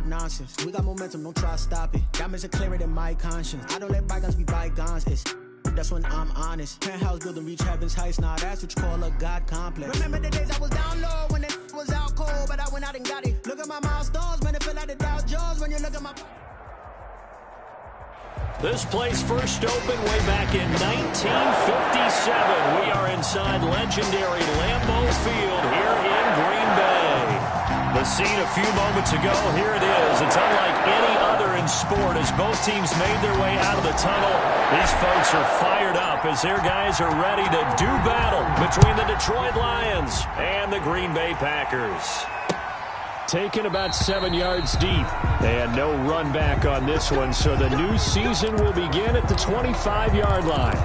talk nonsense. We got momentum, don't try to stop it. Diamonds are clearer than my conscience. I don't let bygones be bygones. It's that's when I'm honest. Penthouse building, reach heaven's heights. Now that's what you call a God complex. Remember the days I was down low when it was out cold, but I went out and got it. Look at my milestones, man, it feel like the Dow Jones when you look at my... This place first opened way back in 1957. We are inside legendary Lambeau Field here in Green Bay. The scene a few moments ago, here it is. It's unlike any other in sport as both teams made their way out of the tunnel. These folks are fired up as their guys are ready to do battle between the Detroit Lions and the Green Bay Packers. Taken about 7 yards deep, and no run back on this one, so the new season will begin at the 25-yard line.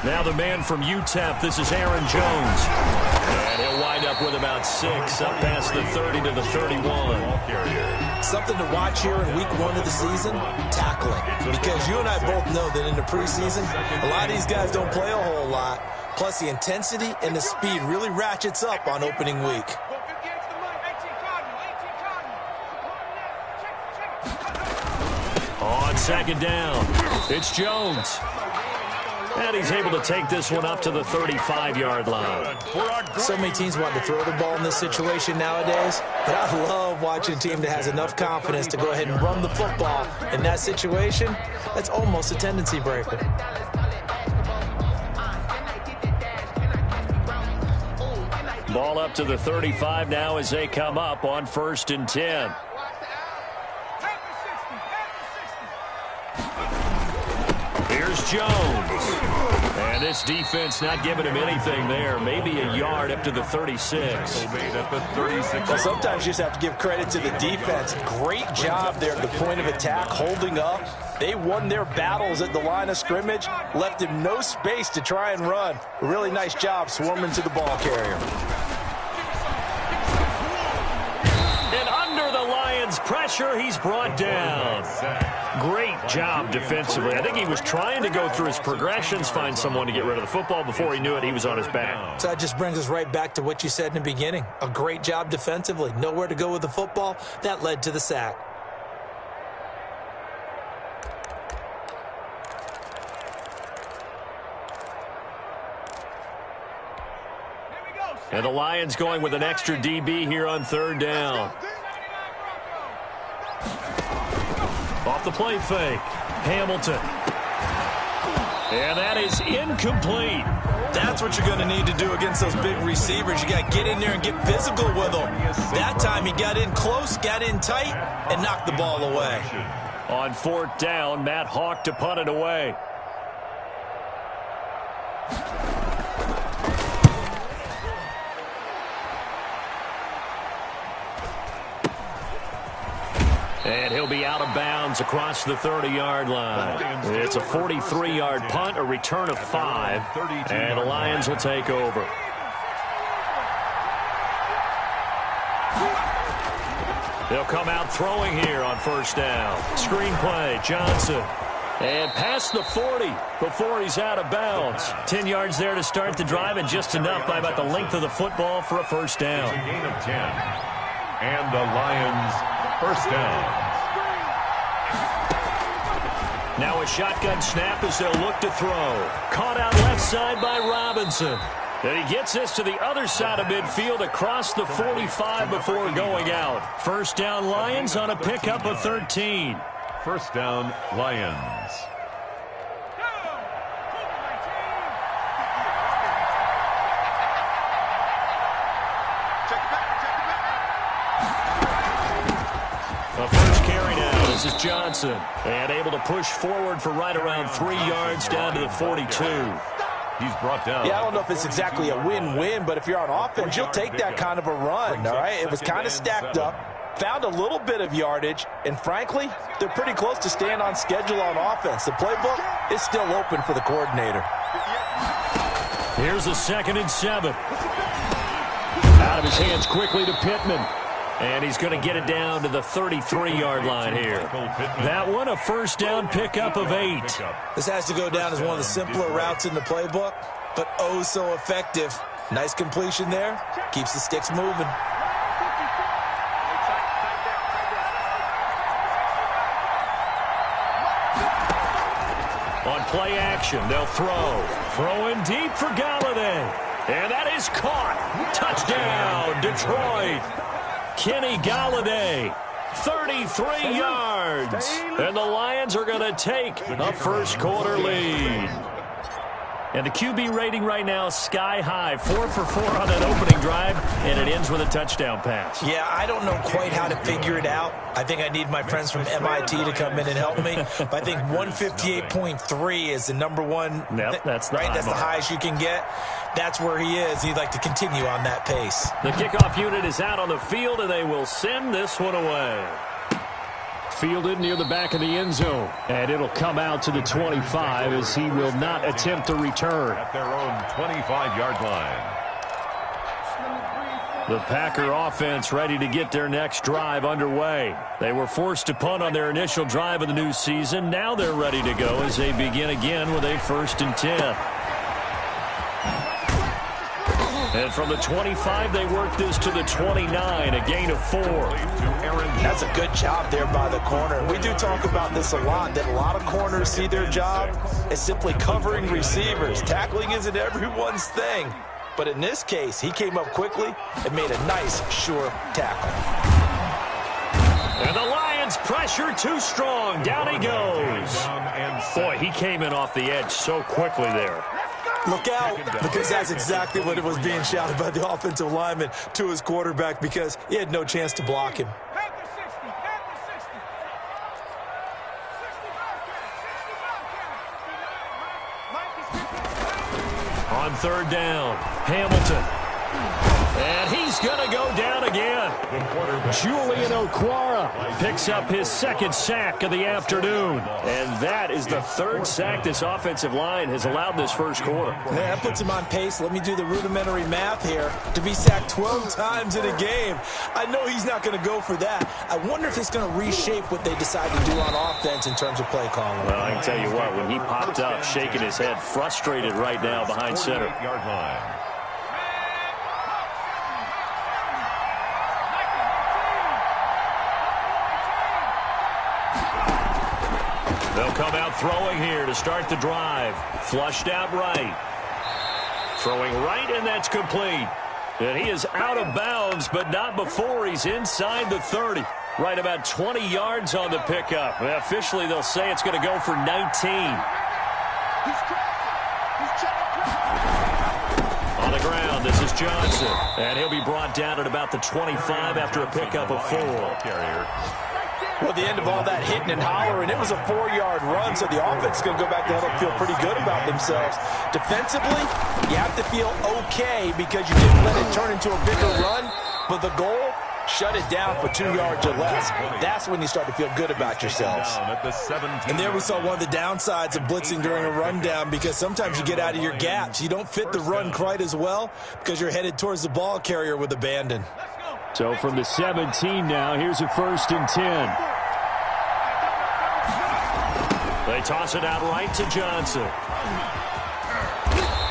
Now the man from UTEP, this is Aaron Jones. And he'll wind up with about 6, up past the 30 to the 31. Something to watch here in week 1 of the season, tackling. Because you and I both know that in the preseason, a lot of these guys don't play a whole lot. Plus the intensity and the speed really ratchets up on opening week. On second down, it's Jones. And he's able to take this one up to the 35-yard line. So many teams want to throw the ball in this situation nowadays, but I love watching a team that has enough confidence to go ahead and run the football. In that situation, that's almost a tendency breaker. Ball up to the 35 now as they come up on 1st and 10. Here's Jones. And this defense not giving him anything there. Maybe a yard up to the 36. Well, sometimes you just have to give credit to the defense. Great job there at the point of attack, holding up. They won their battles at the line of scrimmage, left him no space to try and run. A really nice job swarming to the ball carrier. And under the Lions' pressure, he's brought down. Great job defensively. I think he was trying to go through his progressions, find someone to get rid of the football. Before he knew it, he was on his back. So that just brings us right back to what you said in the beginning. A great job defensively. Nowhere to go with the football. That led to the sack. And the Lions going with an extra DB here on 3rd down. Off the play fake. Hamilton. And that is incomplete. That's what you're going to need to do against those big receivers. You got to get in there and get physical with them. That time he got in close, got in tight, and knocked the ball away. On 4th down, Matt Hawk to punt it away. And he'll be out of bounds across the 30-yard line. It's a 43-yard punt, a return of 5, and the Lions will take over. They'll come out throwing here on 1st down. Screen play, Johnson. And past the 40 before he's out of bounds. 10 yards there to start the drive, and just enough by about the length of the football for a 1st down. It's a gain of 10. And the Lions 1st down. Now a shotgun snap as they'll look to throw. Caught out left side by Robinson. And he gets this to the other side of midfield across the 45 before going out. 1st down Lions on a pickup of 13. 1st down Lions. Check back. A first carry now. This is Johnson. And able to push forward for right around 3 yards down to the 42. He's brought down. Yeah, I don't know if it's exactly a win-win, but if you're on offense, you'll take that kind of a run, all right? It was kind of stacked up, found a little bit of yardage, and frankly, they're pretty close to staying on schedule on offense. The playbook is still open for the coordinator. Here's a 2nd and 7. Out of his hands quickly to Pittman. And he's going to get it down to the 33-yard line here. That one, a first down pickup of 8. This has to go down as one of the simpler routes in the playbook, but oh so effective. Nice completion there. Keeps the sticks moving. On play action, they'll throw. Throwing deep for Galladay. And that is caught. Touchdown, Detroit. Kenny Galladay, 33 yards. And the Lions are going to take a first quarter lead. And the QB rating right now is sky high. 4 for 4 on that opening drive, and it ends with a touchdown pass. Yeah, I don't know quite how to figure it out. I think I need my friends from MIT to come in and help me. But I think 158.3 is the number one. Yep, that's the right. That's the highest you can get. That's where he is. He'd like to continue on that pace. The kickoff unit is out on the field, and they will send this one away. Fielded near the back of the end zone. And it'll come out to the 25 as he will not attempt to return. At their own 25-yard line. The Packer offense ready to get their next drive underway. They were forced to punt on their initial drive of the new season. Now they're ready to go as they begin again with a 1st and 10. And from the 25, they work this to the 29, a gain of 4. That's a good job there by the corner. We do talk about this a lot, that a lot of corners see their job as simply covering receivers. Tackling isn't everyone's thing. But in this case, he came up quickly and made a nice, sure tackle. And the Lions pressure too strong. Down he goes. Boy, he came in off the edge so quickly there. Look out, because that's exactly what it was being shouted by the offensive lineman to his quarterback, because he had no chance to block him. On 3rd down, Hamilton. And he's going to go down again. Julian Okwara picks up his 2nd sack of the afternoon. And that is the 3rd sack this offensive line has allowed this first quarter. Man, that puts him on pace. Let me do the rudimentary math here. To be sacked 12 times in a game. I know he's not going to go for that. I wonder if it's going to reshape what they decide to do on offense in terms of play calling. Well, I can tell you what, when he popped up, shaking his head, frustrated right now behind center. Yard line. They'll come out throwing here to start the drive. Flushed out right. Throwing right, and that's complete. And he is out of bounds, but not before he's inside the 30. Right about 20 yards on the pickup. And officially, they'll say it's going to go for 19. On the ground, this is Johnson. And he'll be brought down at about the 25 after a pickup of 4. Well, the end of all that hitting and hollering, it was a 4-yard run, so the offense is going to go back to let them feel pretty good about themselves. Defensively, you have to feel okay because you didn't let it turn into a bigger run, but the goal, shut it down for 2 yards or less. That's when you start to feel good about yourselves. And there we saw one of the downsides of blitzing during a rundown, because sometimes you get out of your gaps. You don't fit the run quite as well because you're headed towards the ball carrier with abandon. So from the 17 now, here's a 1st and 10. They toss it out right to Johnson.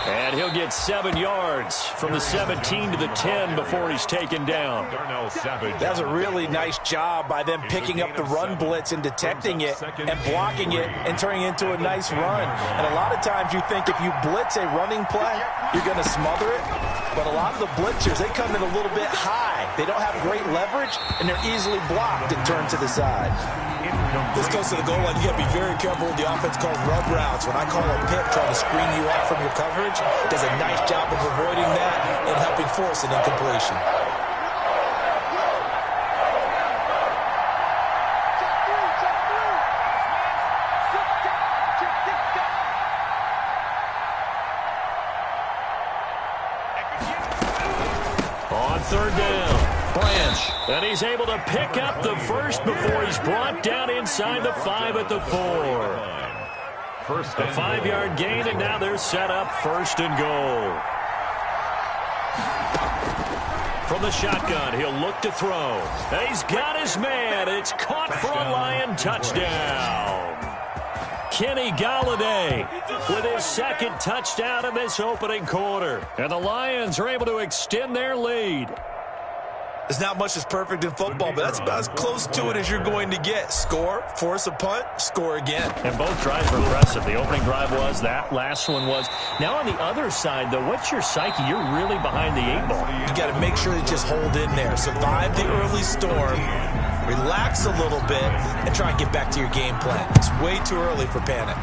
And he'll get 7 yards from the 17 to the 10 before he's taken down. That was a really nice job by them picking up the run blitz and detecting it and blocking it and turning it into a nice run. And a lot of times you think if you blitz a running play, you're going to smother it. But a lot of the blitzers, they come in a little bit high. They don't have great leverage, and they're easily blocked and turned to the side. This goes to the goal line. You got to be very careful with the offense called rub routes. When I call a pick trying to screen you off from your coverage, does a nice job of avoiding that and helping force an incompletion. And he's able to pick up the first before he's brought down inside the 5 at the 4. A 5-yard gain, and now they're set up 1st and goal. From the shotgun, he'll look to throw. He's got his man. It's caught for a Lion touchdown. Kenny Galladay with his 2nd touchdown in this opening quarter. And the Lions are able to extend their lead. There's not much that's perfect in football, but that's about as close to it as you're going to get. Score, force a punt, score again. And both drives were impressive. The opening drive was, that last one was. Now on the other side, though, what's your psyche? You're really behind the 8 ball. You got to make sure you just hold in there. Survive the early storm, relax a little bit, and try and get back to your game plan. It's way too early for panic.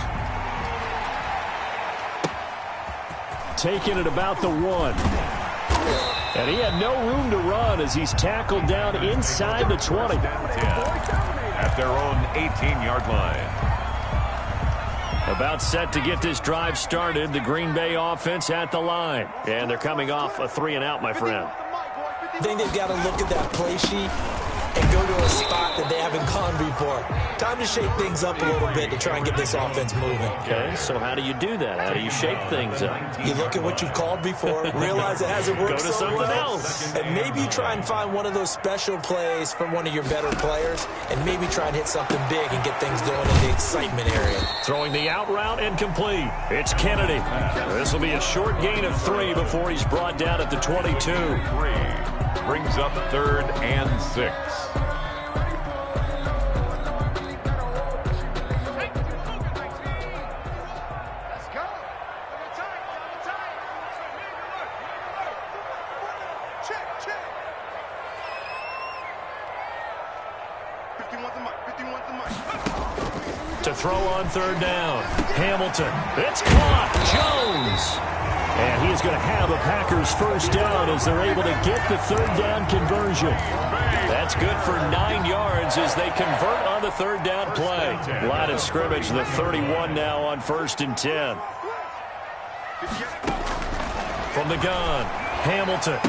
Taking it about the 1. And he had no room to run as he's tackled down inside the 20. At their own 18-yard line. About set to get this drive started, the Green Bay offense at the line. And they're coming off a 3-and-out, my friend. I think they've got to look at that play sheet and go to a spot that they haven't gone before. Time to shake things up a little bit to try and get this offense moving. Okay, so how do you do that? How do you shake things up? You look at what you called before, realize it hasn't worked Go to something else. And maybe you try and find one of those special plays from one of your better players, and maybe try and hit something big and get things going in the excitement area. Throwing the out route and complete. It's Kennedy. This will be a short gain of 3 before he's brought down at the 22. 3 brings up 3rd and 6. To throw on 3rd down. Hamilton. It's caught. Jones. And he is going to have a Packers 1st down as they're able to get the 3rd down conversion. That's good for 9 yards as they convert on the 3rd down play. Line of scrimmage, the 31 now on 1st and 10. From the gun, Hamilton.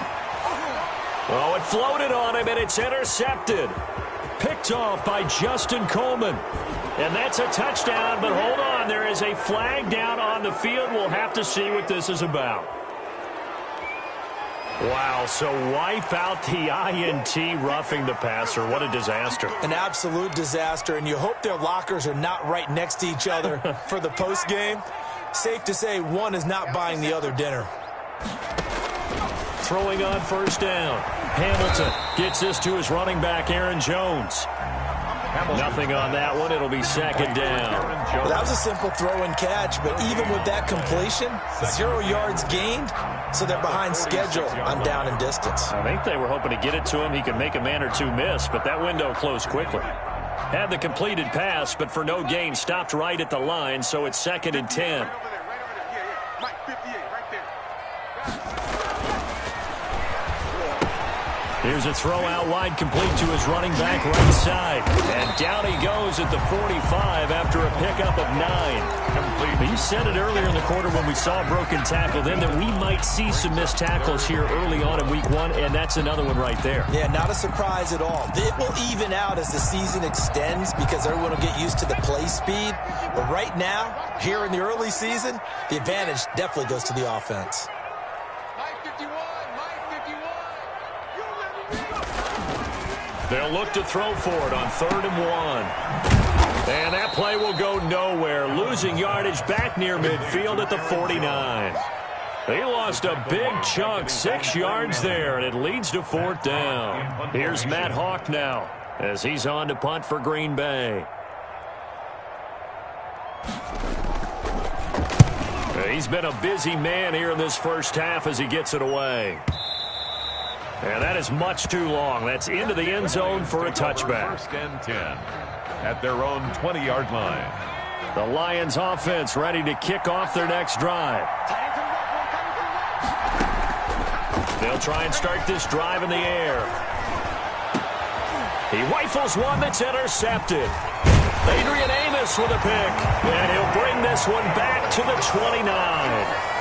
Oh, it floated on him, and it's intercepted. Picked off by Justin Coleman. And that's a touchdown, but hold on. There is a flag down on the field. We'll have to see what this is about. Wow, so wipe out the INT roughing the passer. What a disaster. An absolute disaster, and you hope their lockers are not right next to each other for the postgame. Safe to say one is not buying the other dinner. Throwing on 1st down. Hamilton gets this to his running back, Aaron Jones. Nothing on that one. It'll be 2nd down. Well, that was a simple throw and catch, but even with that completion, 0 yards gained, so they're behind schedule on down and distance. I think they were hoping to get it to him. He could make a man or two miss, but that window closed quickly. Had the completed pass, but for no gain, stopped right at the line, so it's 2nd and 10. Here's a throw out wide, complete to his running back right side. And down he goes at the 45 after a pickup of 9. You said it earlier in the quarter when we saw a broken tackle then that we might see some missed tackles here early on in week 1, and that's another one right there. Yeah, not a surprise at all. It will even out as the season extends because everyone will get used to the play speed. But right now, here in the early season, the advantage definitely goes to the offense. They'll look to throw for it on 3rd and 1. And that play will go nowhere. Losing yardage back near midfield at the 49. They lost a big chunk, 6 yards there, and it leads to 4th down. Here's Matt Hawk now as he's on to punt for Green Bay. He's been a busy man here in this first half as he gets it away. And that is much too long. That's into the end zone for a touchback. 1st and 10 at their own 20-yard line. The Lions offense ready to kick off their next drive. They'll try and start this drive in the air. He rifles one that's intercepted. Adrian Amos with a pick. And he'll bring this one back to the 29.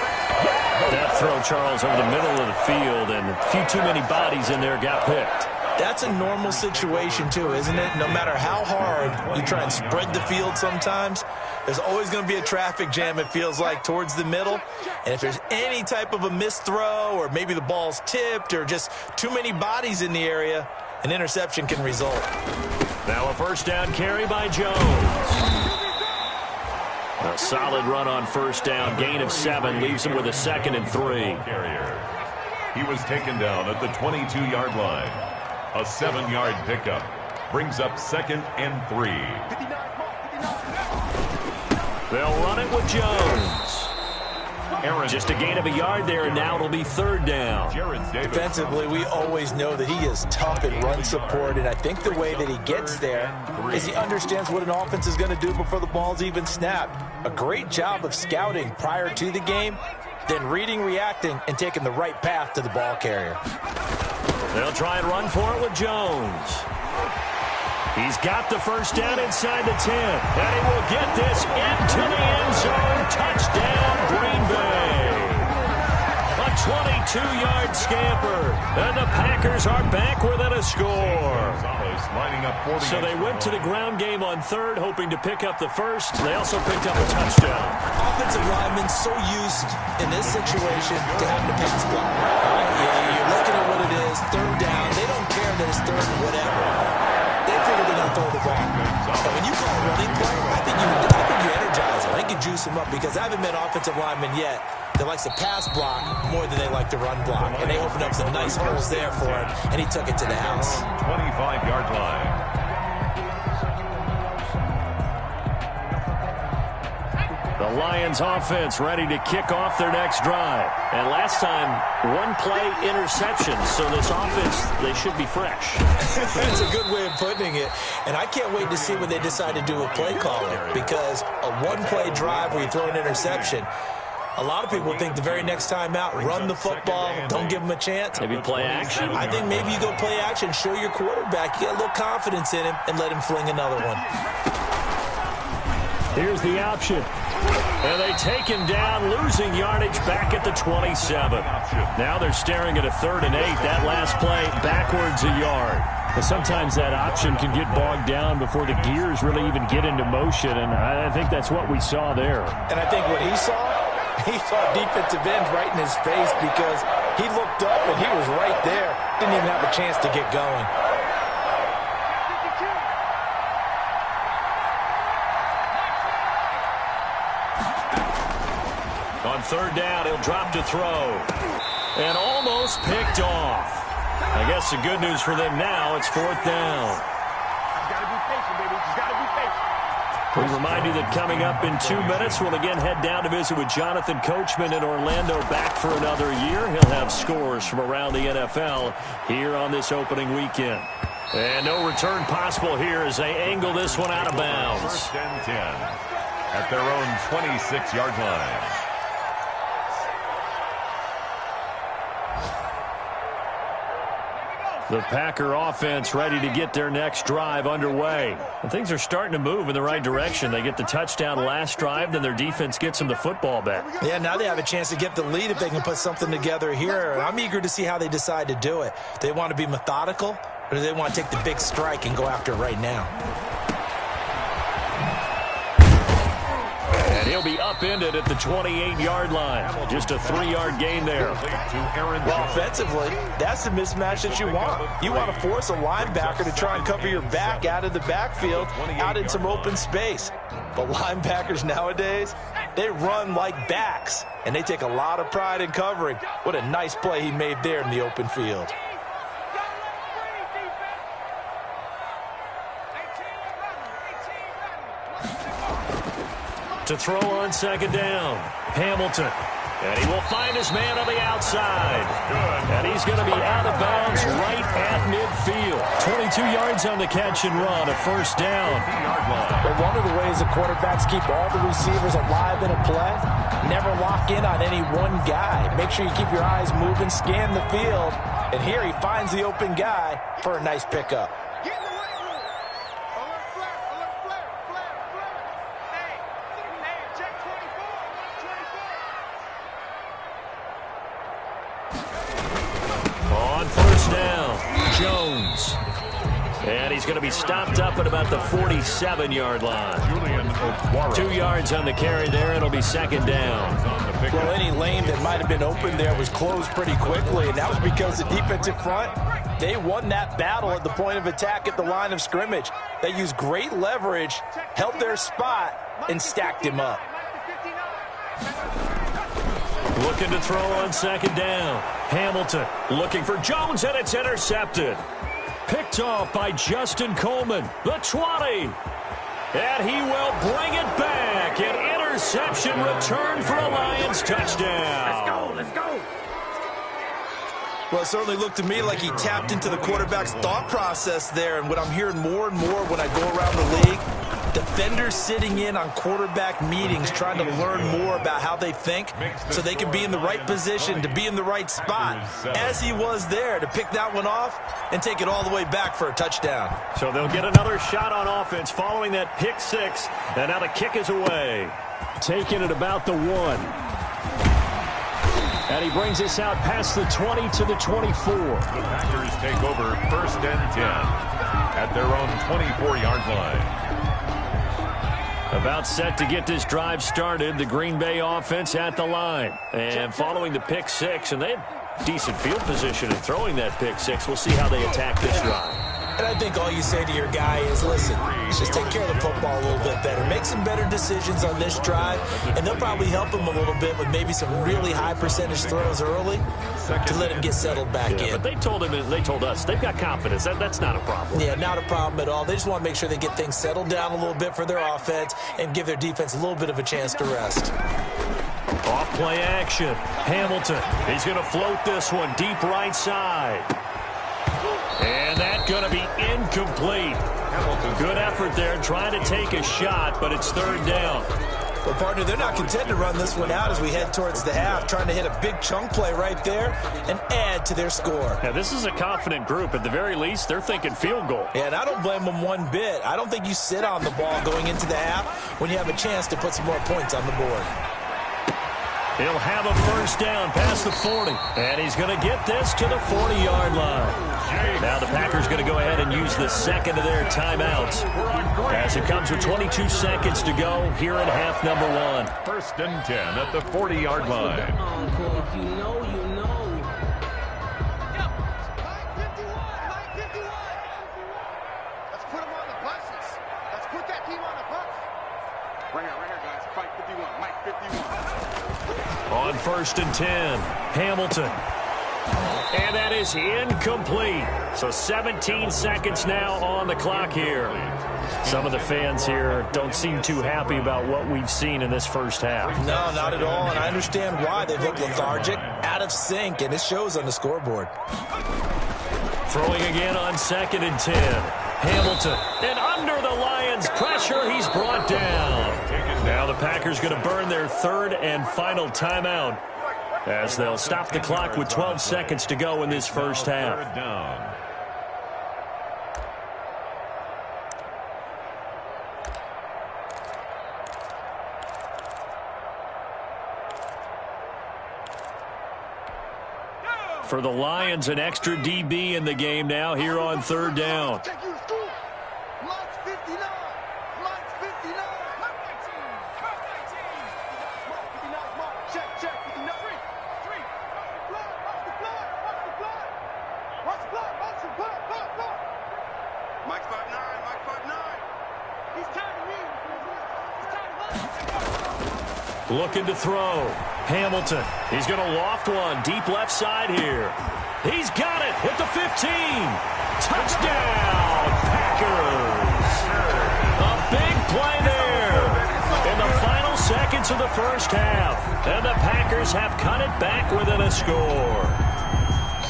That throw, Charles, over the middle of the field, and a few too many bodies in there got picked. That's a normal situation too, isn't it? No matter how hard you try and spread the field sometimes, there's always going to be a traffic jam, it feels like, towards the middle. And if there's any type of a missed throw or maybe the ball's tipped or just too many bodies in the area, an interception can result. Now a first down carry by Jones. A solid run on first down. Gain of 7 leaves him with a 2nd and 3. He was taken down at the 22-yard line. A 7-yard pickup brings up 2nd and 3. They'll run it with Jones. Just a gain of a yard there, and now it'll be 3rd down. Defensively, we always know that he is tough in run support, and I think the way that he gets there is he understands what an offense is going to do before the ball's even snapped. A great job of scouting prior to the game, then reading, reacting, and taking the right path to the ball carrier. They'll try and run for it with Jones. He's got the first down inside the 10, and he will get this into the end zone. Touchdown, Green Bay. A 22-yard scamper, and the Packers are back within a score. So they went to the ground game on 3rd, hoping to pick up the first. They also picked up a touchdown. Offensive linemen so used in this situation to having to pass block. You're looking at what it is, 3rd down. They don't care that it's 3rd and whatever. They figure they're going to throw the ball. But when you call a running play, I think you energize them. I think you juice them up because I haven't met offensive linemen yet that likes to pass block more than they like to run block. And they opened up some nice holes there for him, and he took it to the house. 25-yard line. The Lions offense ready to kick off their next drive. And last time, 1-play interception. So this offense, they should be fresh. That's a good way of putting it. And I can't wait to see when they decide to do a play calling. Because a 1-play drive where you throw an interception, a lot of people think the very next time out, run the football, don't give them a chance. Maybe play action? I think maybe you go play action, show your quarterback, you get a little confidence in him, and let him fling another one. Here's the option. And they take him down, losing yardage back at the 27. Now they're staring at a 3rd and 8. That last play, backwards a yard. But sometimes that option can get bogged down before the gears really even get into motion, and I think that's what we saw there. And I think what he saw defensive end right in his face because he looked up and he was right there. Didn't even have a chance to get going. On 3rd down, he'll drop to throw. And almost picked off. I guess the good news for them now, it's 4th down. We remind you that coming up in 2 minutes, we'll again head down to visit with Jonathan Coachman in Orlando, back for another year. He'll have scores from around the NFL here on this opening weekend. And no return possible here as they angle this one out of bounds. 1st and 10 at their own 26-yard line. The Packer offense ready to get their next drive underway. And things are starting to move in the right direction. They get the touchdown last drive, then their defense gets them the football back. Yeah, now they have a chance to get the lead if they can put something together here. And I'm eager to see how they decide to do it. Do they want to be methodical, or do they want to take the big strike and go after it right now? And he'll be upended at the 28-yard line. Just a 3-yard gain there. Well, offensively, that's the mismatch that you want. You want to force a linebacker to try and cover your back out of the backfield, out in some open space. But linebackers nowadays, they run like backs, and they take a lot of pride in covering. What a nice play he made there in the open field. To throw on 2nd down, Hamilton. And he will find his man on the outside. And he's going to be out of bounds right at midfield. 22 yards on the catch and run, a 1st down. But one of the ways the quarterbacks keep all the receivers alive in a play, never lock in on any one guy. Make sure you keep your eyes moving, scan the field. And here he finds the open guy for a nice pickup. On 1st down, Jones. And he's going to be stopped up at about the 47-yard line. 2 yards on the carry there. It'll be second down. Well, any lane that might have been open there was closed pretty quickly, and that was because the defensive front, they won that battle at the point of attack at the line of scrimmage. They used great leverage, held their spot, and stacked him up. Looking to throw on second down. Hamilton looking for Jones, and it's intercepted. Picked off by Justin Coleman, the 20. And he will bring it back. An interception return for a Lions touchdown. Let's go. Well, it certainly looked to me like he tapped into the quarterback's thought process there. And what I'm hearing more and more when I go around the league, defenders sitting in on quarterback meetings trying to learn more about how they think so they can be in the right position to be in the right spot, as he was there to pick that one off and take it all the way back for a touchdown. So they'll get another shot on offense following that pick six, and now the kick is away. Taking it about the 1. And he brings us out past the 20 to the 24. The Packers take over 1st and 10 at their own 24-yard line. About set to get this drive started, the Green Bay offense at the line. And following the pick six, and they had decent field position in throwing that pick six. We'll see how they attack this drive. And I think all you say to your guy is, listen, just take care of the football a little bit better. Make some better decisions on this drive, and they'll probably help him a little bit with maybe some really high percentage throws early to let him get settled back in. But they told him, and they told us, they've got confidence. That's not a problem. Yeah, not a problem at all. They just want to make sure they get things settled down a little bit for their offense and give their defense a little bit of a chance to rest. Off play action. Hamilton, he's going to float this one deep right side. And that's going to be incomplete. Good effort there trying to take a shot, but it's 3rd down. Well, partner, they're not content to run this one out as we head towards the half, trying to hit a big chunk play right there and add to their score. Yeah, this is a confident group. At the very least, they're thinking field goal. Yeah, and I don't blame them one bit. I don't think you sit on the ball going into the half when you have a chance to put some more points on the board. He'll have a 1st down past the 40. And he's going to get this to the 40-yard line. Now the Packers going to go ahead and use the second of their timeouts as it comes with 22 seconds to go here in half number 1. 1st and 10 at the 40-yard line. If you know, you know. Let's put them on the buses. Let's put that team on the bus. Right here, guys. Fight 51. Mike 51. On 1st and 10, Hamilton. And that is incomplete. So 17 seconds now on the clock here. Some of the fans here don't seem too happy about what we've seen in this first half. No, not at all, and I understand why. They've looked lethargic, out of sync, and it shows on the scoreboard. Throwing again on 2nd and 10. Hamilton, and under the Lions' pressure, he's brought down. Now the Packers going to burn their 3rd and final timeout as they'll stop the clock with 12 seconds to go in this first half. For the Lions, an extra DB in the game now here on 3rd down. Looking to throw. Hamilton. He's going to loft one deep left side here. He's got it at the 15. Touchdown, Packers. A big play there in the final seconds of the first half. And the Packers have cut it back within a score.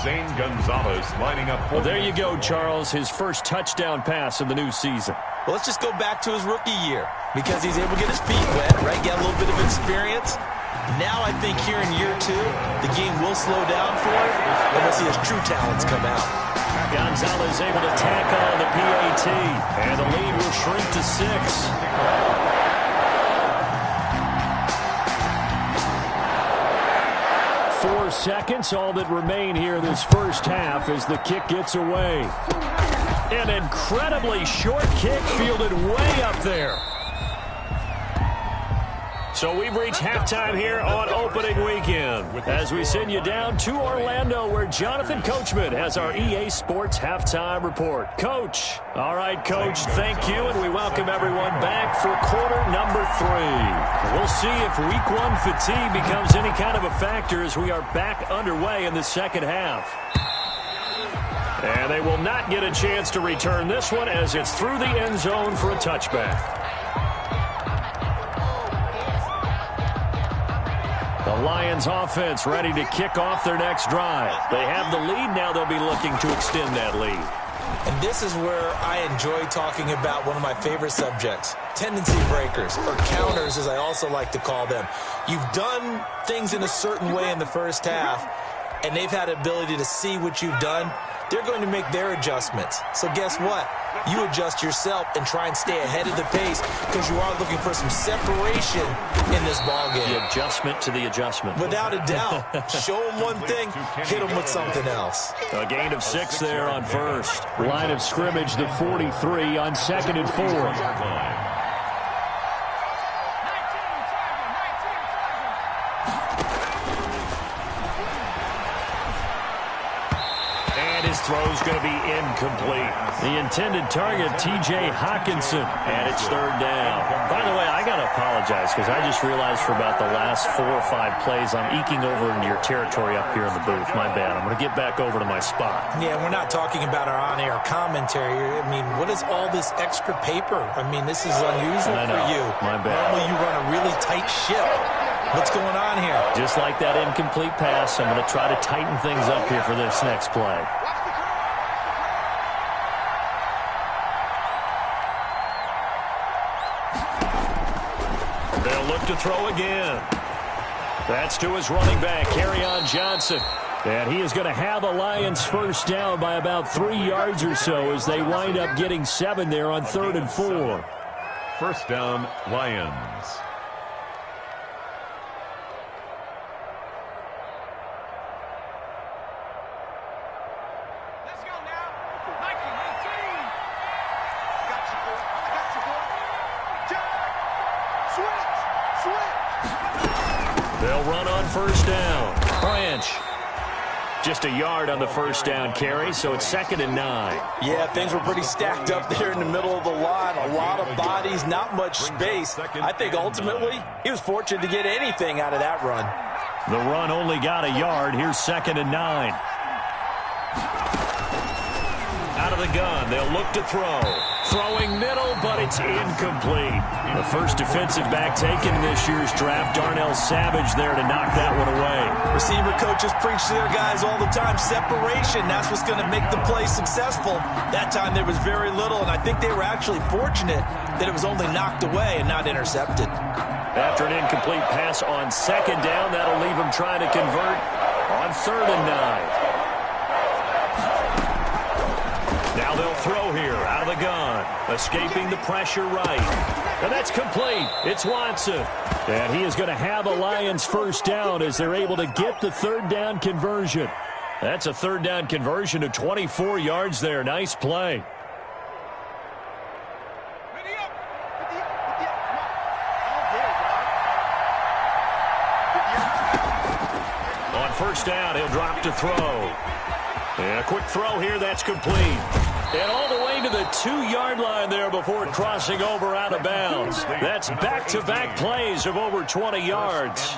Zane Gonzalez lining up. Well, there you go, Charles. His first touchdown pass of the new season. Well, let's just go back to his rookie year because he's able to get his feet wet, right? Get a little bit of experience. Now I think here in year 2, the game will slow down for him, and we'll see his true talents come out. Gonzalez able to tack on the PAT, and the lead will shrink to 6. 4 seconds, all that remain here this first half as the kick gets away. An incredibly short kick fielded way up there. So we've reached halftime here on opening weekend as we send you down to Orlando where Jonathan Coachman has our EA Sports halftime report. Coach. All right, Coach, thank you, and we welcome everyone back for quarter number 3. We'll see if week 1 fatigue becomes any kind of a factor as we are back underway in the second half. And they will not get a chance to return this one as it's through the end zone for a touchback. The Lions offense ready to kick off their next drive. They have the lead. Now they'll be looking to extend that lead. And this is where I enjoy talking about one of my favorite subjects, tendency breakers, or counters as I also like to call them. You've done things in a certain way in the first half, and they've had the ability to see what you've done. They're going to make their adjustments. So guess what? You adjust yourself and try and stay ahead of the pace because you are looking for some separation in this ballgame. The adjustment to the adjustment. Without a doubt. Show them one thing, hit them with something else. A gain of 6 there on first. Line of scrimmage, the 43 on 2nd and 4. Throw's going to be incomplete. The intended target, T.J. Hawkinson, and it's 3rd down. By the way, I got to apologize because I just realized for about the last 4 or 5 plays I'm eking over into your territory up here in the booth. My bad. I'm going to get back over to my spot. Yeah, we're not talking about our on-air commentary. I mean, what is all this extra paper? I mean, this is unusual for you. My bad. Normally you run a really tight ship. What's going on here? Just like that incomplete pass, I'm going to try to tighten things up here for this next play. They'll look to throw again. That's to his running back, Kerryon Johnson. And he is going to have a Lions first down by about 3 yards or so as they wind up getting 7 there on 3rd and 4. First down, Lions. They'll run on first down. Branch. Just a yard on the first down carry, so it's 2nd and 9. Yeah, things were pretty stacked up there in the middle of the line. A lot of bodies, not much space. I think ultimately he was fortunate to get anything out of that run. The run only got a yard. Here's 2nd and 9. Out of the gun, they'll look to throw. Throwing middle, but it's incomplete. The first defensive back taken in this year's draft, Darnell Savage, there to knock that one away. Receiver coaches preach to their guys all the time. Separation, that's what's going to make the play successful. That time there was very little, and I think they were actually fortunate that it was only knocked away and not intercepted. After an incomplete pass on 2nd down, that'll leave them trying to convert on 3rd and 9. Now they'll throw here out of the gun. Escaping the pressure right. And that's complete. It's Watson. And he is going to have a Lions first down as they're able to get the 3rd down conversion. That's a 3rd down conversion of 24 yards there. Nice play. On first down, he'll drop to throw. And a quick throw here, that's complete. And all the way to the 2-yard line there before crossing over out of bounds. That's back-to-back plays of over 20 yards.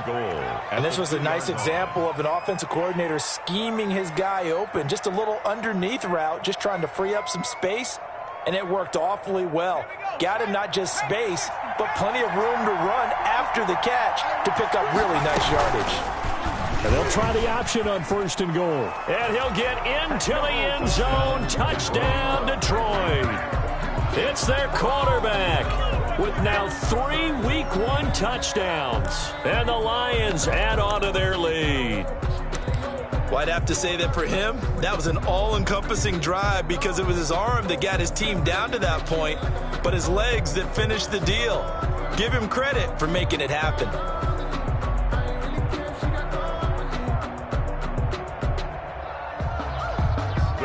And this was a nice example of an offensive coordinator scheming his guy open. Just a little underneath route, just trying to free up some space, and it worked awfully well. Got him not just space, but plenty of room to run after the catch to pick up really nice yardage. And they'll try the option on 1st and goal. And he'll get into the end zone. Touchdown, Detroit. It's their quarterback with now 3 Week 1 touchdowns. And the Lions add on to their lead. Well, I'd have to say that for him, that was an all-encompassing drive because it was his arm that got his team down to that point, but his legs that finished the deal. Give him credit for making it happen.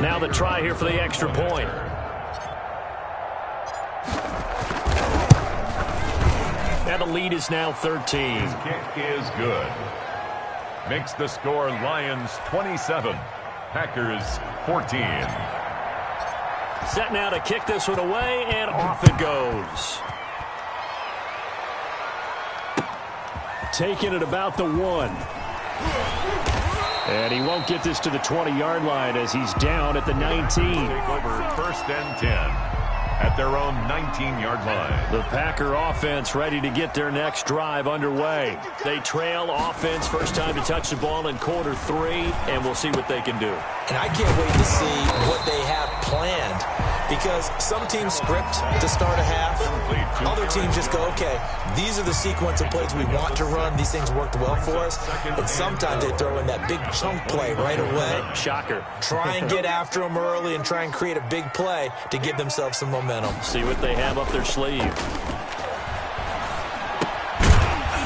Now the try here for the extra point. And the lead is now 13. His kick is good. Makes the score Lions 27, Packers 14. Set now to kick this one away, and off it goes. Taking it about the 1. And he won't get this to the 20-yard line as he's down at the 19. Take over first and 10 at their own 19-yard line. The Packer offense ready to get their next drive underway. They trail offense, first time to touch the ball in quarter 3, and we'll see what they can do. And I can't wait to see what they have planned, because some teams script to start a half. Other teams just go, okay, these are the sequence of plays we want to run. These things worked well for us. And sometimes they throw in that big chunk play right away. Shocker. Try and get after them early and try and create a big play to give themselves some momentum. See what they have up their sleeve.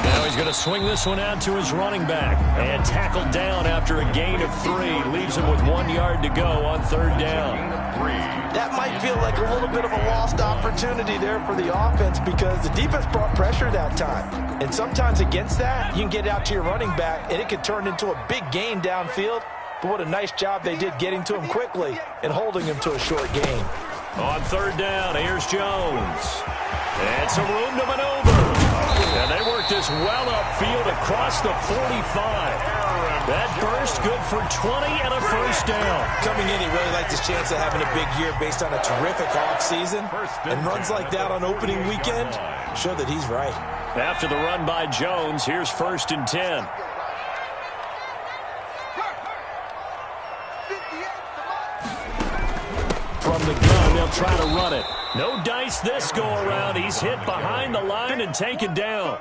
Now he's going to swing this one out to his running back. And tackled down after a gain of 3. Leaves him with 1 yard to go on third down. That might feel like a little bit of a lost opportunity there for the offense, because the defense brought pressure that time. And sometimes against that, you can get out to your running back, and it could turn into a big gain downfield. But what a nice job they did getting to him quickly and holding him to a short gain. On third down, here's Jones. And some room to maneuver. And they work this well upfield across the 45. That burst good for 20 and a first down. Coming in, he really liked his chance of having a big year based on a terrific offseason. And runs like that on opening weekend show that he's right. After the run by Jones, here's first and 10. From the gun, they'll try to run it. No dice this go-around. He's hit behind the line and taken down.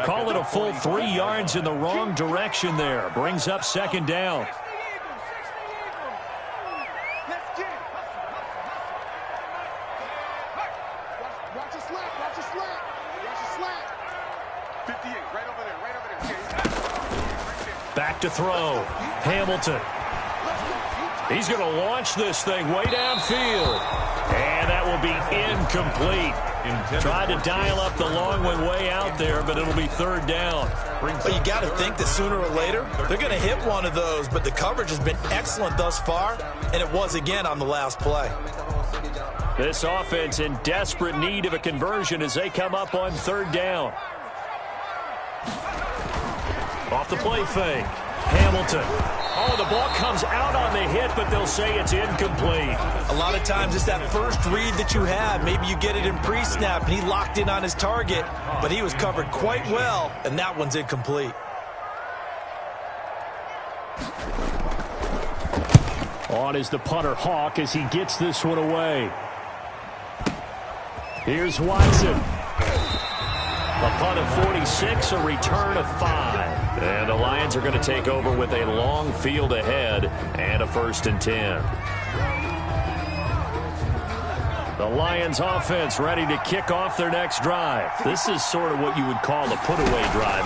Call it a full 3 yards in the wrong direction there. Brings up second down. Watch a slant, watch a slant, watch a slant. 58, right over there. Back to throw. Hamilton. He's going to launch this thing way downfield. And that will be incomplete. Tried to dial up the long one way out there, but it'll be third down. Well, you got to think that sooner or later, they're going to hit one of those, but the coverage has been excellent thus far, and it was again on the last play. This offense in desperate need of a conversion as they come up on third down. Off the play fake. Hamilton. Oh, the ball comes out on the hit, but they'll say it's incomplete. A lot of times it's that first read that you have. Maybe you get it in pre-snap, and he locked in on his target, but he was covered quite well, and that one's incomplete. On is the punter Hawk as he gets this one away. Here's Watson. A punt of 46, a return of 5. And the Lions are going to take over with a long field ahead and a first and 10. The Lions offense ready to kick off their next drive. This is sort of what you would call a put-away drive.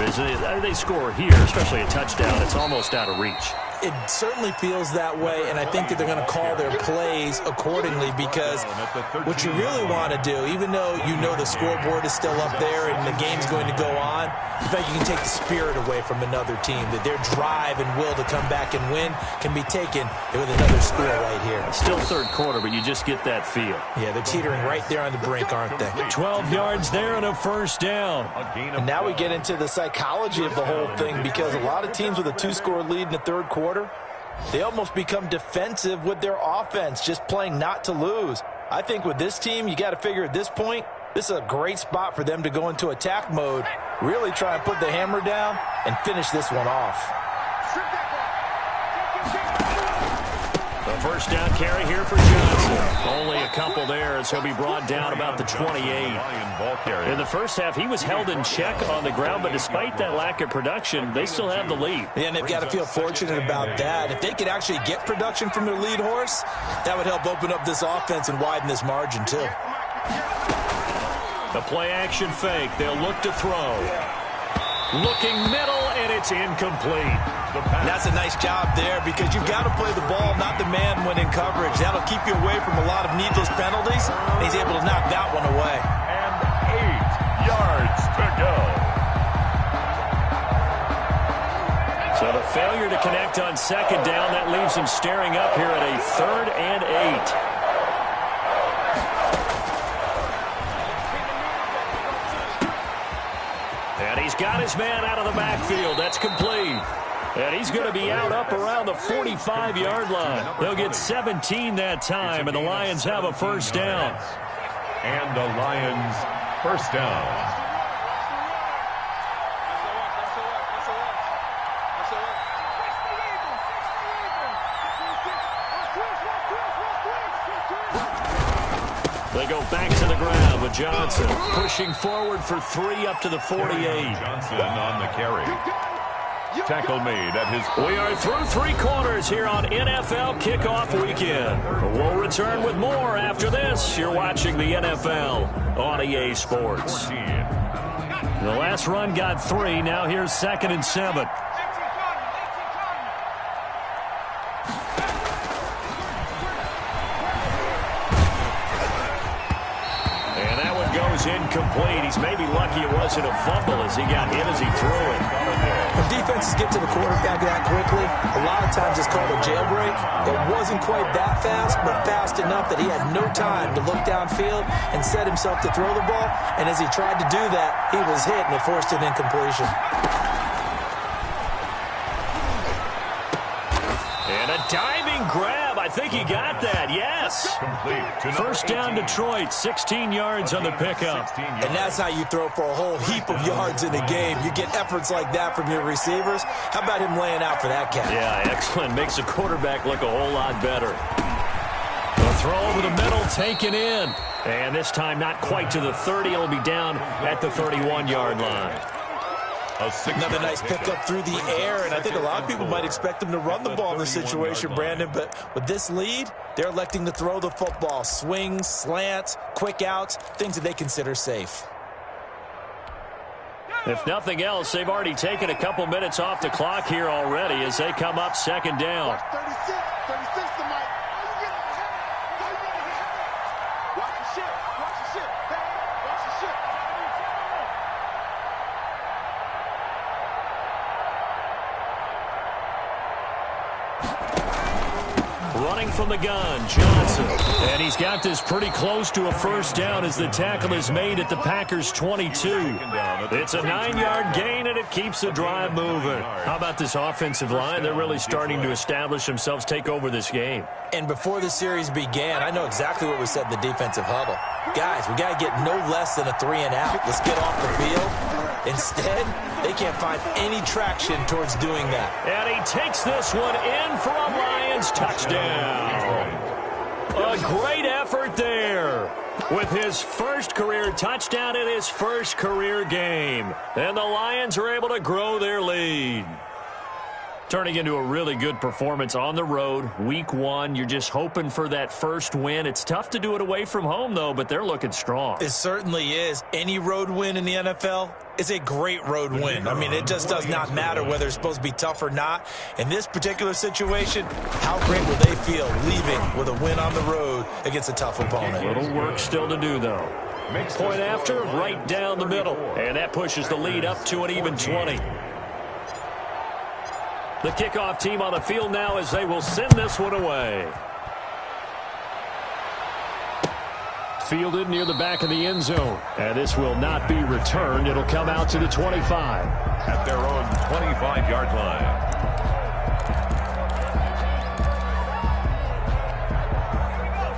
They score here, especially a touchdown. It's almost out of reach. It certainly feels that way, and I think that they're going to call their plays accordingly, because what you really want to do, even though you know the scoreboard is still up there and the game's going to go on, in fact, you can take the spirit away from another team, that their drive and will to come back and win can be taken with another score right here. Still third quarter, but you just get that feel. Yeah, they're teetering right there on the brink, aren't they? 12 yards there and a first down. And now we get into the psychology of the whole thing, because a lot of teams with a 2-score lead in the third quarter, they almost become defensive with their offense, just playing not to lose. I think with this team, you got to figure at this point, this is a great spot for them to go into attack mode, really try and put the hammer down and finish this one off. The first down carry here for Johnson. Only a couple there as he'll be brought down about the 28. In the first half, he was held in check on the ground, but despite that lack of production, they still have the lead. Yeah, and they've got to feel fortunate about that. If they could actually get production from their lead horse, that would help open up this offense and widen this margin too. The play-action fake. They'll look to throw. Looking middle, and it's incomplete. That's a nice job there, because you've got to play the ball, not the man when in coverage. That'll keep you away from a lot of needless penalties, and he's able to knock that one away. And 8 yards to go. failure to connect on second down. That leaves him staring up here at a 3rd and 8. And he's got his man out of the backfield. That's complete. And he's going to be out up around the 45-yard line. They'll get 17 that time, and the Lions have a first down. And the Lions first down. They go back to the ground with Johnson pushing forward for 3 up to the 48. Johnson on the carry. Tackle made at his... We are through 3 quarters here on NFL Kickoff Weekend. We'll return with more after this. You're watching the NFL on EA Sports. 14. The last run got 3. Now here's 2nd and 7. And that one goes incomplete. He's maybe lucky it wasn't a fumble as he got hit as he threw it. When defenses get to the quarterback that quickly, a lot of times it's called a jailbreak. It wasn't quite that fast, but fast enough that he had no time to look downfield and set himself to throw the ball. And as he tried to do that, he was hit and it forced an incompletion. And a diving grab. I think he got that. Yes. Complete. First down, Detroit. 16 yards on the pickup. And that's how you throw for a whole heap of yards in a game. You get efforts like that from your receivers. How about him laying out for that catch? Yeah, excellent. Makes the quarterback look a whole lot better. The throw over the middle, taken in. And this time not quite to the 30. It'll be down at the 31-yard line. Another nice pickup through the air, and I think a lot of people might expect them to run the ball in this situation, Brandon, but with this lead, they're electing to throw the football. Swings, slants, quick outs, things that they consider safe. If nothing else, they've already taken a couple minutes off the clock here already as they come up 2nd down. 36 to Mike. Watch the ship. Watch the ship. Watch the ship. Running from the gun, Johnson. And he's got this pretty close to a first down as the tackle is made at the Packers' 22. It's a 9-yard gain, and it keeps the drive moving. How about this offensive line? They're really starting to establish themselves, take over this game. And before the series began, I know exactly what was said in the defensive huddle. Guys, we got to get no less than a 3 and out. Let's get off the field. Instead, they can't find any traction towards doing that. And he takes this one in for a Lions touchdown. A great effort there with his first career touchdown in his first career game. And the Lions are able to grow their lead. Turning into a really good performance on the road, week 1. You're just hoping for that first win. It's tough to do it away from home, though, but they're looking strong. It certainly is. Any road win in the NFL is a great road win. I mean, it just does not matter whether it's supposed to be tough or not. In this particular situation, how great will they feel leaving with a win on the road against a tough opponent? Little work still to do, though. Point after, right down the middle. And that pushes the lead up to an even 20. The kickoff team on the field now as they will send this one away. Fielded near the back of the end zone. And this will not be returned. It'll come out to the 25. At their own 25-yard line.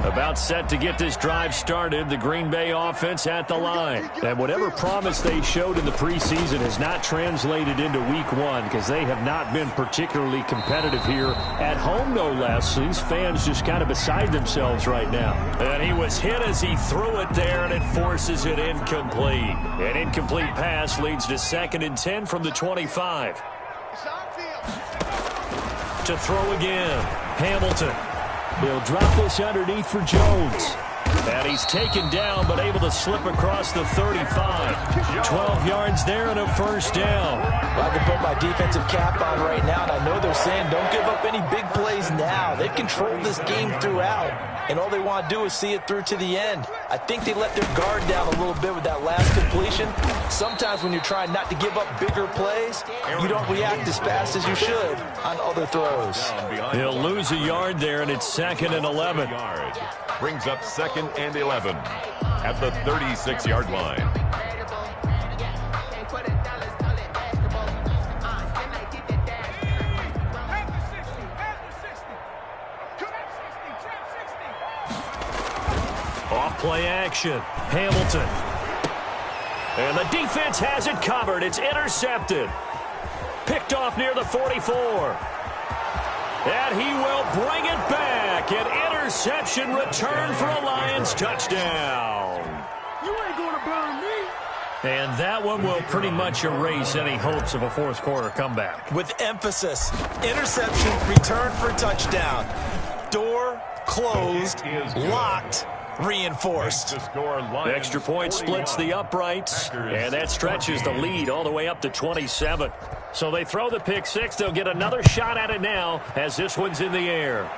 About set to get this drive started, the Green Bay offense at the line. And whatever promise they showed in the preseason has not translated into week 1 because they have not been particularly competitive here at home, no less. So these fans just kind of beside themselves right now. And he was hit as he threw it there, and it forces it incomplete. An incomplete pass leads to 2nd and 10 from the 25. To throw again, Hamilton. He'll drop this underneath for Jones. And he's taken down, but able to slip across the 35. 12 yards there and a first down. Well, I can put my defensive cap on right now, and I know they're saying don't give up any big plays now. They've controlled this game throughout, and all they want to do is see it through to the end. I think they let their guard down a little bit with that last completion. Sometimes when you're trying not to give up bigger plays, you don't react as fast as you should on other throws. He'll lose a yard there, and it's 2nd and 11. Brings up 2nd and 11 at the 36-yard line. Off play action. Hamilton. And the defense has it covered. It's intercepted. Picked off near the 44. And he will bring it back. An interception return for a Lions touchdown. You ain't gonna burn me. And that one will pretty much erase any hopes of a fourth quarter comeback. With emphasis, interception, return for touchdown. Door closed, locked, reinforced. The extra point splits the uprights, and that stretches the lead all the way up to 27. So they throw the pick six. They'll get another shot at it now as this one's in the air.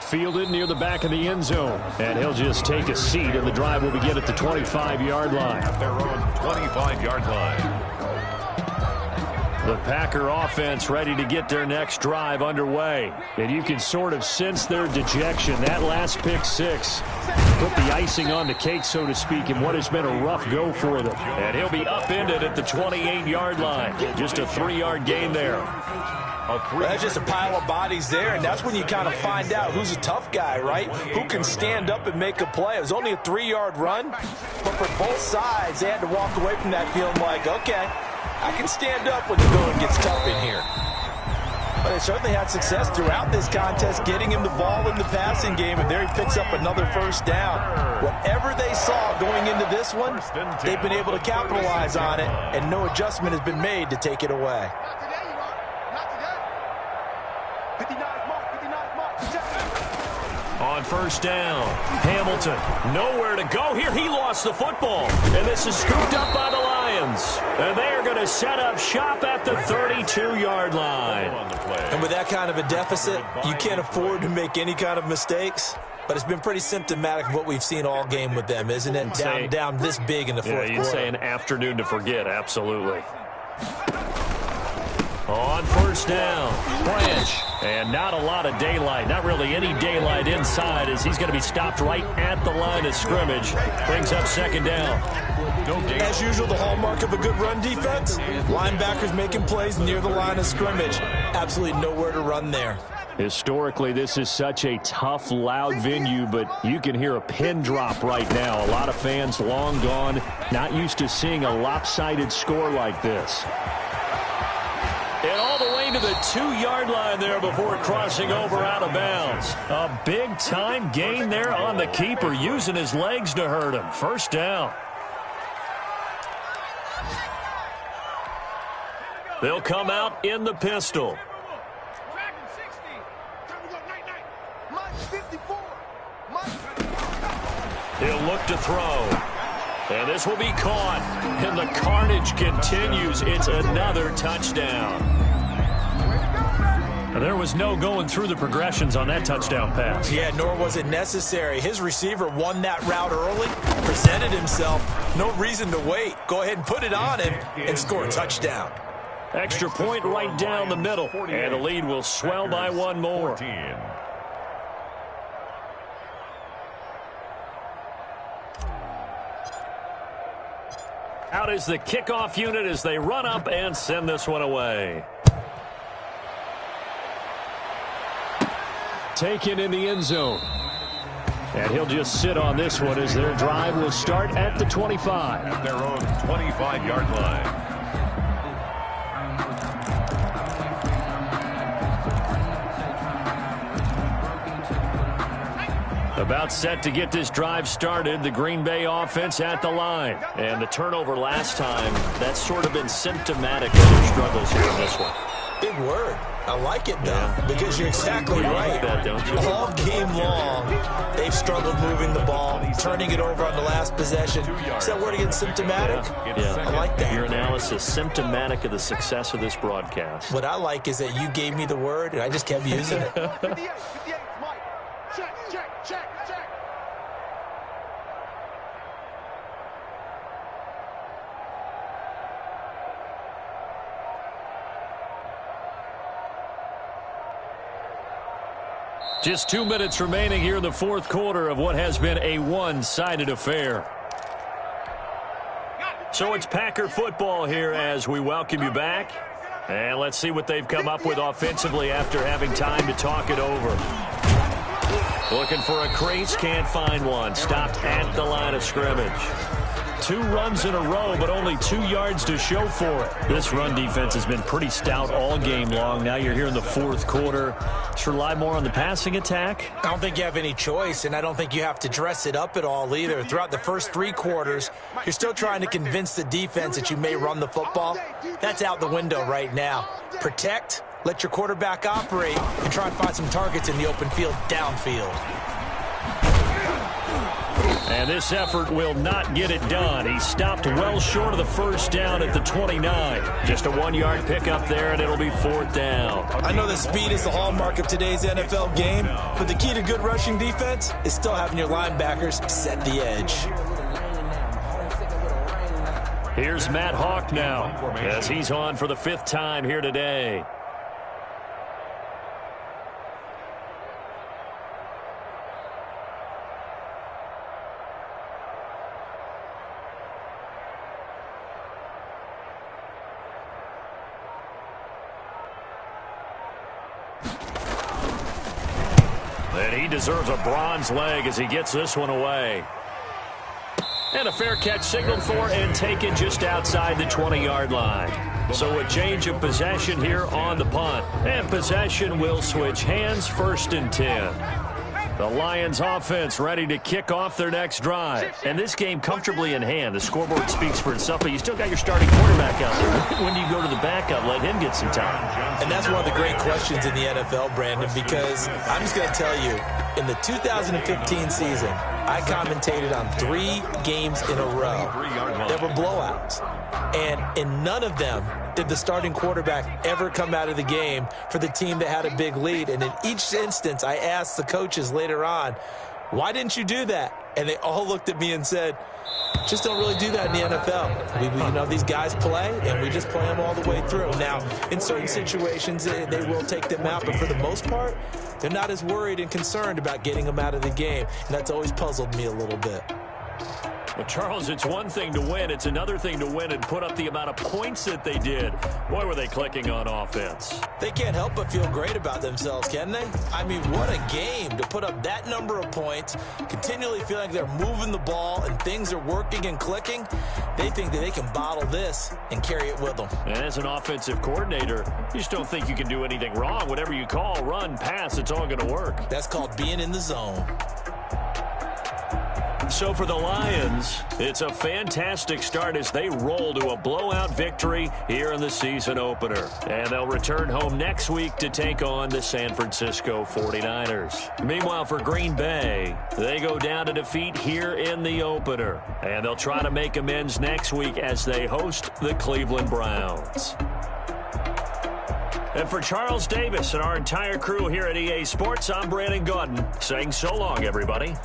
Fielded near the back of the end zone, and he'll just take a seat, and the drive will begin at the 25-yard line. At their own 25-yard line. The Packer offense ready to get their next drive underway. And you can sort of sense their dejection. That last pick six put the icing on the cake, so to speak, in what has been a rough go for them. And he'll be upended at the 28-yard line. Just a 3-yard gain there. Well, that's just a pile of bodies there, and that's when you kind of find out who's a tough guy, right? Who can stand up and make a play. It was only a 3-yard run, but for both sides, they had to walk away from that feeling like, okay, I can stand up when the going gets tough in here. But they certainly had success throughout this contest, getting him the ball in the passing game, and there he picks up another first down. Whatever they saw going into this one, they've been able to capitalize on it, and no adjustment has been made to take it away. On first down, Hamilton, nowhere to go here. He lost the football, and this is scooped up by the Lions. And they are going to set up shop at the 32-yard line. And with that kind of a deficit, you can't afford to make any kind of mistakes. But it's been pretty symptomatic of what we've seen all game with them, isn't it? Down this big in the fourth quarter. You'd say an afternoon to forget, absolutely. On first down, Branch. And not a lot of daylight, not really any daylight inside, as he's going to be stopped right at the line of scrimmage. Brings up second down. As usual, the hallmark of a good run defense, linebackers making plays near the line of scrimmage. Absolutely nowhere to run there. Historically, this is such a tough, loud venue, but you can hear a pin drop right now. A lot of fans long gone, not used to seeing a lopsided score like this. And all the way to the 2-yard line there before crossing over out of bounds. A big-time gain there on the keeper, using his legs to hurt him. First down. They'll come out in the pistol. He'll look to throw. And this will be caught. And the carnage continues. It's another touchdown. There was no going through the progressions on that touchdown pass. Yeah, nor was it necessary. His receiver won that route early, presented himself. No reason to wait. Go ahead and put it on him and score a touchdown. Extra point right down the middle. And the lead will swell by one more. Out is the kickoff unit as they run up and send this one away. Taken in the end zone. And he'll just sit on this one as their drive will start at the 25. At their own 25-yard line. About set to get this drive started, the Green Bay offense at the line. And the turnover last time, that's sort of been symptomatic of their struggles here in this one. Big word. I like it, though, because you're exactly right. Like that, don't you? All game long, they've struggled moving the ball, turning it over on the last possession. Is that word again, symptomatic? Yeah. I like that. Your analysis, symptomatic of the success of this broadcast. What I like is that you gave me the word, and I just kept using it. 58, Mike. Check, check, check, check. Just 2 minutes remaining here in the fourth quarter of what has been a one-sided affair. So it's Packer football here as we welcome you back. And let's see what they've come up with offensively after having time to talk it over. Looking for a crease, can't find one. Stopped at the line of scrimmage. 2 runs in a row, but only 2 yards to show for it. This run defense has been pretty stout all game long. Now you're here in the fourth quarter. Should rely more on the passing attack? I don't think you have any choice, and I don't think you have to dress it up at all either. Throughout the first 3 quarters, you're still trying to convince the defense that you may run the football. That's out the window right now. Protect, let your quarterback operate, and try and find some targets in the open field downfield. And this effort will not get it done. He stopped well short of the first down at the 29. Just a 1-yard pickup there, and it'll be 4th down. I know that speed is the hallmark of today's NFL game, but the key to good rushing defense is still having your linebackers set the edge. Here's Matt Hawk now, as he's on for the 5th time here today. And he deserves a bronze leg as he gets this one away. And a fair catch signaled for and taken just outside the 20-yard line. So a change of possession here on the punt. And possession will switch hands, 1st and 10. The Lions offense ready to kick off their next drive. And this game comfortably in hand. The scoreboard speaks for itself, but you still got your starting quarterback out there. When do you go to the backup? Let him get some time. And that's one of the great questions in the NFL, Brandon, because I'm just going to tell you, in the 2015 season, I commentated on 3 games in a row that were blowouts. And in none of them did the starting quarterback ever come out of the game for the team that had a big lead. And in each instance, I asked the coaches later on, why didn't you do that? And they all looked at me and said, just don't really do that in the NFL. These guys play, and we just play them all the way through. Now, in certain situations, they will take them out, but for the most part, they're not as worried and concerned about getting them out of the game. And that's always puzzled me a little bit. Well, Charles, it's one thing to win. It's another thing to win and put up the amount of points that they did. Boy, were they clicking on offense. They can't help but feel great about themselves, can they? I mean, what a game to put up that number of points, continually feeling like they're moving the ball and things are working and clicking. They think that they can bottle this and carry it with them. And as an offensive coordinator, you just don't think you can do anything wrong. Whatever you call, run, pass, it's all going to work. That's called being in the zone. So for the Lions, it's a fantastic start as they roll to a blowout victory here in the season opener. And they'll return home next week to take on the San Francisco 49ers. Meanwhile, for Green Bay, they go down to defeat here in the opener. And they'll try to make amends next week as they host the Cleveland Browns. And for Charles Davis and our entire crew here at EA Sports, I'm Brandon Gaudin saying so long, everybody.